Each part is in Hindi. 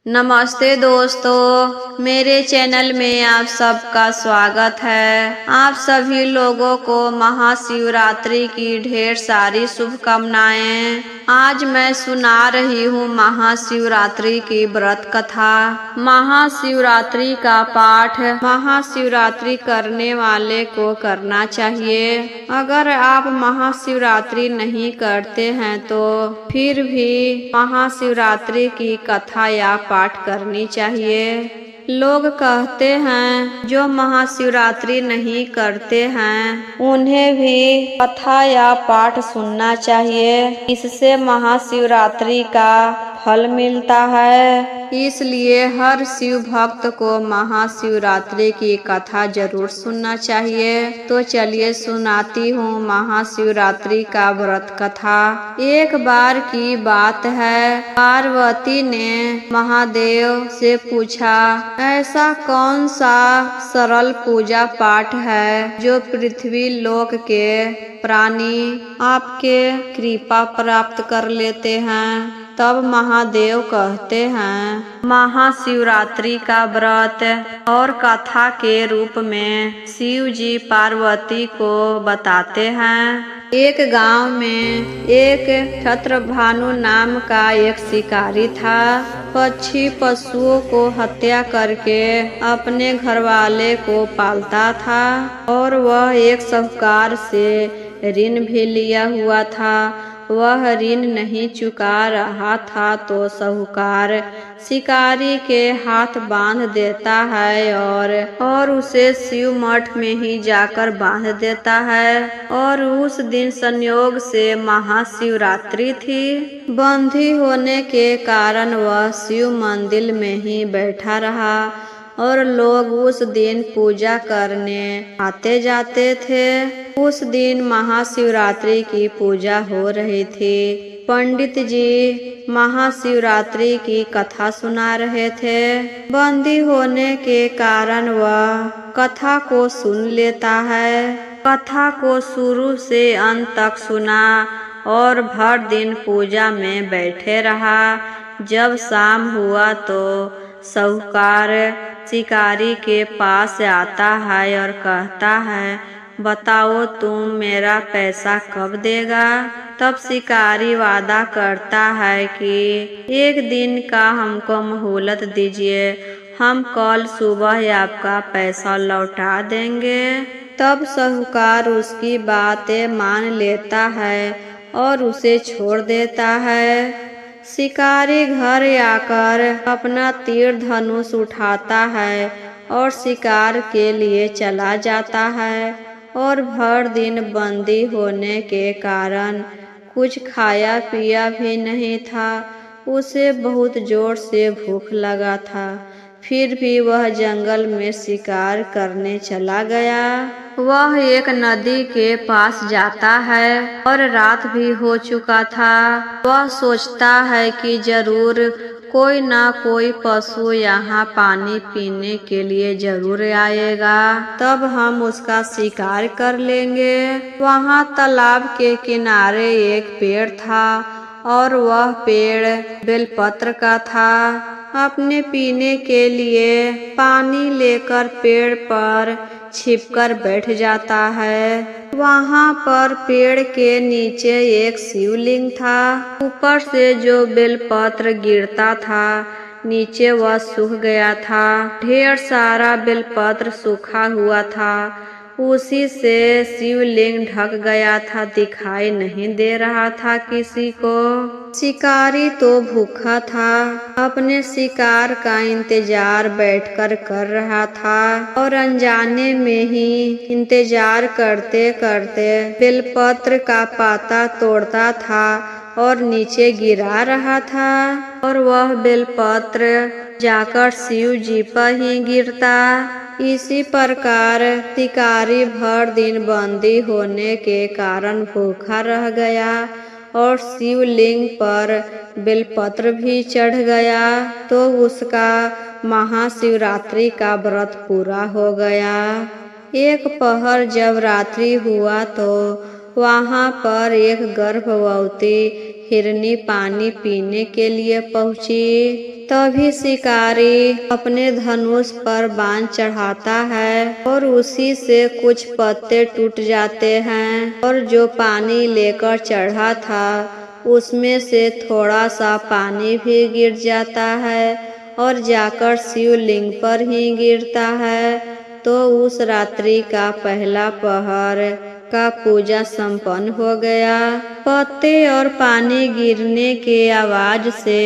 नमस्ते दोस्तों, मेरे चैनल में आप सबका स्वागत है। आप सभी लोगों को महाशिवरात्रि की ढेर सारी शुभकामनाएं। आज मैं सुना रही हूँ महाशिवरात्रि की व्रत कथा। महाशिवरात्रि का पाठ महाशिवरात्रि करने वाले को करना चाहिए। अगर आप महाशिवरात्रि नहीं करते हैं तो फिर भी महाशिवरात्रि की कथा या पाठ करनी चाहिए। लोग कहते हैं जो महाशिवरात्रि नहीं करते हैं उन्हें भी कथा या पाठ सुनना चाहिए, इससे महाशिवरात्रि का फल मिलता है। इसलिए हर शिव भक्त को महाशिवरात्रि की कथा जरूर सुनना चाहिए। तो चलिए सुनाती हूँ महाशिवरात्रि का व्रत कथा। एक बार की बात है, पार्वती ने महादेव से पूछा, ऐसा कौन सा सरल पूजा पाठ है जो पृथ्वी लोक के प्राणी आपके कृपा प्राप्त कर लेते हैं। तब महादेव कहते हैं, महाशिवरात्रि का व्रत और कथा के रूप में शिव जी पार्वती को बताते हैं। एक गांव में एक छत्रभानु नाम का एक शिकारी था। पक्षी पशुओं को हत्या करके अपने घरवाले को पालता था और वह एक साहूकार से ऋण भी लिया हुआ था। वह ऋण नहीं चुका रहा था तो साहूकार शिकारी के हाथ बांध देता है और उसे शिव मठ में ही जाकर बांध देता है। और उस दिन संयोग से महाशिवरात्रि थी। बंधी होने के कारण वह शिव मंदिर में ही बैठा रहा और लोग उस दिन पूजा करने आते जाते थे। उस दिन महाशिवरात्रि की पूजा हो रही थी। पंडित जी महाशिवरात्रि की कथा सुना रहे थे। बंदी होने के कारण वह कथा को सुन लेता है। कथा को शुरू से अंत तक सुना और भर दिन पूजा में बैठे रहा। जब शाम हुआ तो साहूकार शिकारी के पास आता है और कहता है, बताओ तुम मेरा पैसा कब देगा। तब शिकारी वादा करता है कि एक दिन का हमको मोहलत दीजिए, हम कल सुबह आपका पैसा लौटा देंगे। तब साहूकार उसकी बातें मान लेता है और उसे छोड़ देता है। शिकारी घर आकर अपना तीर धनुष उठाता है और शिकार के लिए चला जाता है। और भर दिन बंदी होने के कारण कुछ खाया पिया भी नहीं था। उसे बहुत जोर से भूख लगा था, फिर भी वह जंगल में शिकार करने चला गया। वह एक नदी के पास जाता है और रात भी हो चुका था। वह सोचता है कि जरूर कोई ना कोई पशु यहाँ पानी पीने के लिए जरूर आएगा, तब हम उसका शिकार कर लेंगे। वहाँ तालाब के किनारे एक पेड़ था और वह पेड़ बेलपत्र का था। अपने पीने के लिए पानी लेकर पेड़ पर छिपकर बैठ जाता है। वहाँ पर पेड़ के नीचे एक शिवलिंग था। ऊपर से जो बेलपत्र गिरता था नीचे वह सूख गया था। ढेर सारा बेलपत्र सूखा हुआ था। उसी से शिवलिंग ढक गया था, दिखाई नहीं दे रहा था किसी को। शिकारी तो भूखा था, अपने शिकार का इंतजार बैठकर कर रहा था और अनजाने में ही इंतजार करते करते बेलपत्र का पाता तोड़ता था और नीचे गिरा रहा था। और वह बेलपत्र जाकर शिव जी पर ही गिरता। इसी प्रकार शिकारी भर दिन बंदी होने के कारण भूखा रह गया और शिवलिंग पर बेलपत्र भी चढ़ गया। तो उसका महाशिवरात्रि का व्रत पूरा हो गया। एक पहर जब रात्रि हुआ तो वहाँ पर एक गर्भवती हिरनी पानी पीने के लिए पहुंची। तभी शिकारी अपने धनुष पर बाण चढ़ाता है और उसी से कुछ पत्ते टूट जाते हैं और जो पानी लेकर चढ़ा था उसमें से थोड़ा सा पानी भी गिर जाता है और जाकर शिवलिंग पर ही गिरता है। तो उस रात्रि का पहला पहर का पूजा संपन्न हो गया। पत्ते और पानी गिरने के आवाज से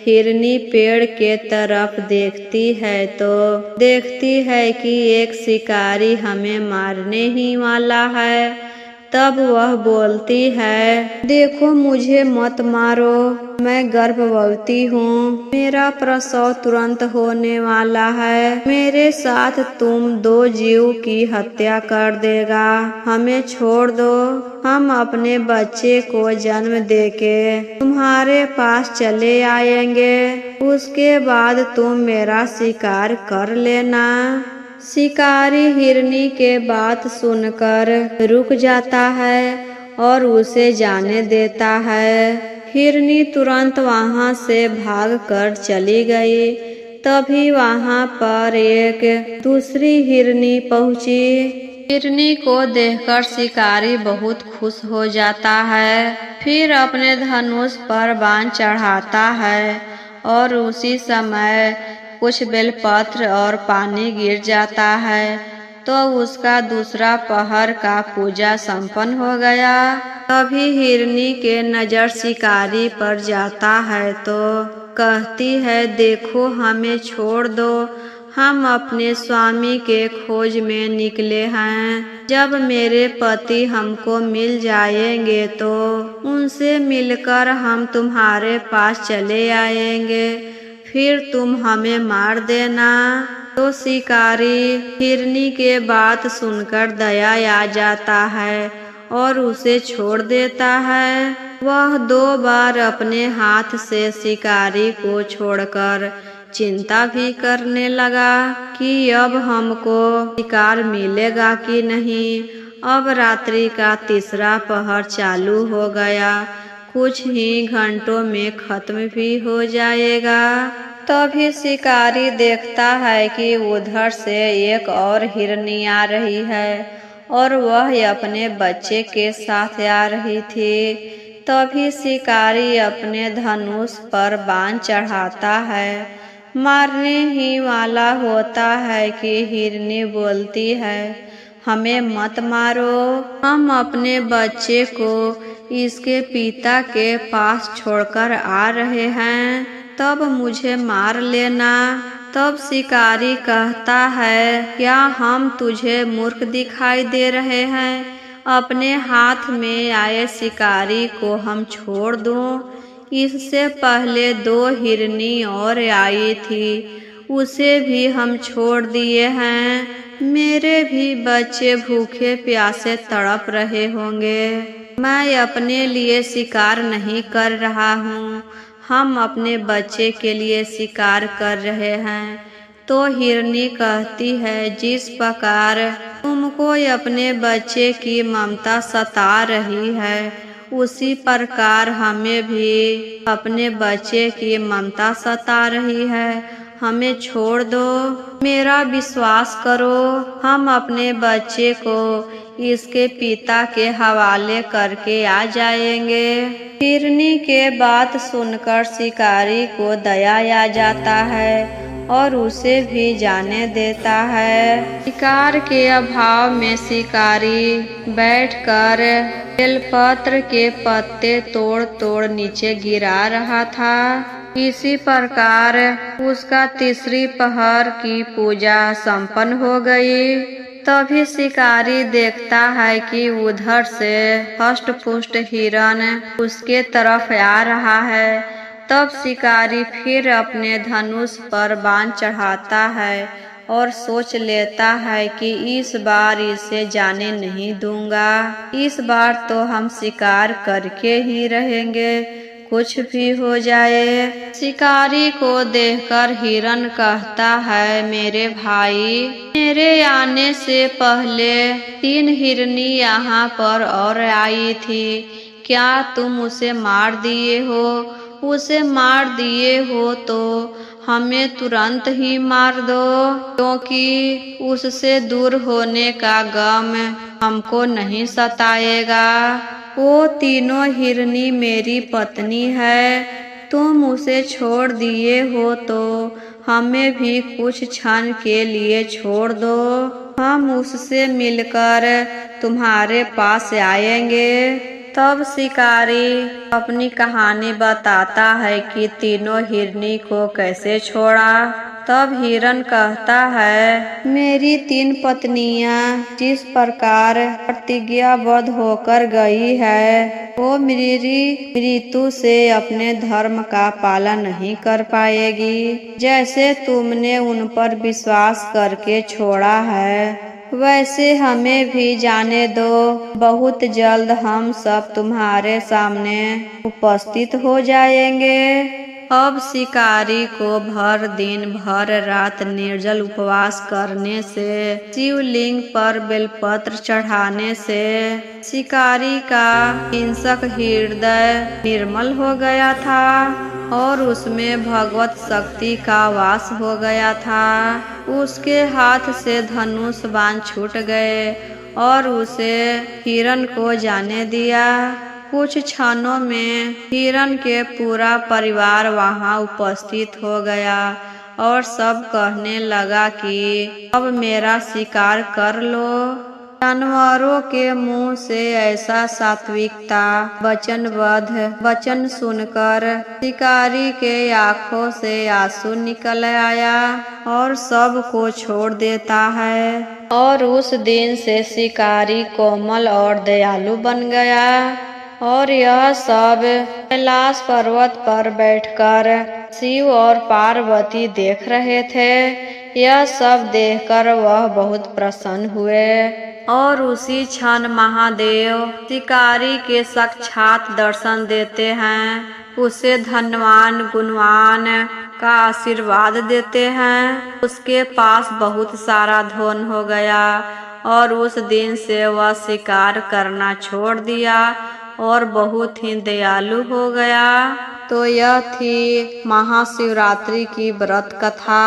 हिरनी पेड़ के तरफ देखती है तो देखती है कि एक शिकारी हमें मारने ही वाला है। तब वह बोलती है, देखो मुझे मत मारो, मैं गर्भवती हूँ, मेरा प्रसव तुरंत होने वाला है, मेरे साथ तुम 2 जीव की हत्या कर देगा, हमें छोड़ दो, हम अपने बच्चे को जन्म देके तुम्हारे पास चले आएंगे, उसके बाद तुम मेरा शिकार कर लेना। शिकारी हिरनी के बात सुनकर रुक जाता है और उसे जाने देता है। हिरनी तुरंत वहां से भागकर चली गई। तभी वहां पर एक दूसरी हिरनी पहुंची। हिरनी को देखकर शिकारी बहुत खुश हो जाता है। फिर अपने धनुष पर बाण चढ़ाता है और उसी समय कुछ बेलपत्र और पानी गिर जाता है तो उसका दूसरा पहर का पूजा संपन्न हो गया। तभी हिरनी के नजर शिकारी पर जाता है तो कहती है, देखो हमें छोड़ दो, हम अपने स्वामी के खोज में निकले हैं। जब मेरे पति हमको मिल जाएंगे तो उनसे मिलकर हम तुम्हारे पास चले आएंगे, फिर तुम हमें मार देना। तो शिकारी हिरनी के बात सुनकर दया आ जाता है और उसे छोड़ देता है। वह 2 बार अपने हाथ से शिकारी को छोड़कर चिंता भी करने लगा कि अब हमको शिकार मिलेगा कि नहीं। अब रात्रि का तीसरा पहर चालू हो गया, कुछ ही घंटों में खत्म भी हो जाएगा। तभी शिकारी देखता है कि उधर से एक और हिरनी आ रही है और वह अपने बच्चे के साथ आ रही थी। तभी शिकारी अपने धनुष पर बाण चढ़ाता है, मारने ही वाला होता है कि हिरनी बोलती है, हमें मत मारो, हम अपने बच्चे को इसके पिता के पास छोड़कर आ रहे हैं, तब मुझे मार लेना। तब शिकारी कहता है, क्या हम तुझे मूर्ख दिखाई दे रहे हैं? अपने हाथ में आए शिकारी को हम छोड़ दूं? इससे पहले 2 हिरनी और आई थी, उसे भी हम छोड़ दिए हैं। मेरे भी बच्चे भूखे प्यासे तड़प रहे होंगे। मैं अपने लिए शिकार नहीं कर रहा हूँ, हम अपने बच्चे के लिए शिकार कर रहे हैं। तो हिरनी कहती है, जिस प्रकार तुमको अपने बच्चे की ममता सता रही है, उसी प्रकार हमें भी अपने बच्चे की ममता सता रही है, हमें छोड़ दो, मेरा विश्वास करो, हम अपने बच्चे को इसके पिता के हवाले करके आ जाएंगे। हिरनी के बात सुनकर शिकारी को दया आ जाता है और उसे भी जाने देता है। शिकार के अभाव में शिकारी बैठकर बेलपत्र के पत्ते तोड़ तोड़ नीचे गिरा रहा था। इसी प्रकार उसका तीसरी पहर की पूजा संपन्न हो गई। तभी शिकारी देखता है कि उधर से हष्ट पुष्ट हिरन उसके तरफ आ रहा है। तब शिकारी फिर अपने धनुष पर बाण चढ़ाता है और सोच लेता है कि इस बार इसे जाने नहीं दूंगा, इस बार तो हम शिकार करके ही रहेंगे, कुछ भी हो जाए। शिकारी को देखकर हिरन कहता है, मेरे भाई, मेरे आने से पहले 3 हिरनी यहाँ पर और आई थी, क्या तुम उसे मार दिए हो? उसे मार दिए हो तो हमें तुरंत ही मार दो, क्योंकि उससे दूर होने का गम हमको नहीं सताएगा। वो तीनों हिरनी मेरी पत्नी है। तुम उसे छोड़ दिए हो तो हमें भी कुछ क्षण के लिए छोड़ दो। हम उससे मिलकर तुम्हारे पास आएंगे। तब शिकारी अपनी कहानी बताता है कि तीनों हिरनी को कैसे छोड़ा। तब हिरन कहता है, मेरी 3 पत्नियां जिस प्रकार प्रतिज्ञाबद्ध होकर गई है, वो मेरी मृत्यु से अपने धर्म का पालन नहीं कर पाएगी। जैसे तुमने उन पर विश्वास करके छोड़ा है, वैसे हमें भी जाने दो। बहुत जल्द हम सब तुम्हारे सामने उपस्थित हो जाएंगे। अब शिकारी को भर दिन भर रात निर्जल उपवास करने से, शिवलिंग पर बेलपत्र चढ़ाने से शिकारी का हिंसक हृदय निर्मल हो गया था और उसमें भगवत शक्ति का वास हो गया था। उसके हाथ से धनुष बाण छूट गए और उसे हिरन को जाने दिया। कुछ क्षणों में हिरन के पूरा परिवार वहां उपस्थित हो गया और सब कहने लगा कि अब मेरा शिकार कर लो। जानवरों के मुंह से ऐसा सात्विकता वचन सुनकर शिकारी के आंखों से आंसू निकल आया और सब को छोड़ देता है। और उस दिन से शिकारी कोमल और दयालु बन गया। और यह सब कैलाश पर्वत पर बैठकर शिव और पार्वती देख रहे थे। यह सब देखकर वह बहुत प्रसन्न हुए और उसी क्षण महादेव शिकारी के साक्षात दर्शन देते हैं। उसे धनवान गुणवान का आशीर्वाद देते हैं। उसके पास बहुत सारा धन हो गया और उस दिन से वह शिकार करना छोड़ दिया और बहुत ही दयालु हो गया। तो यह थी महाशिवरात्रि की व्रत कथा।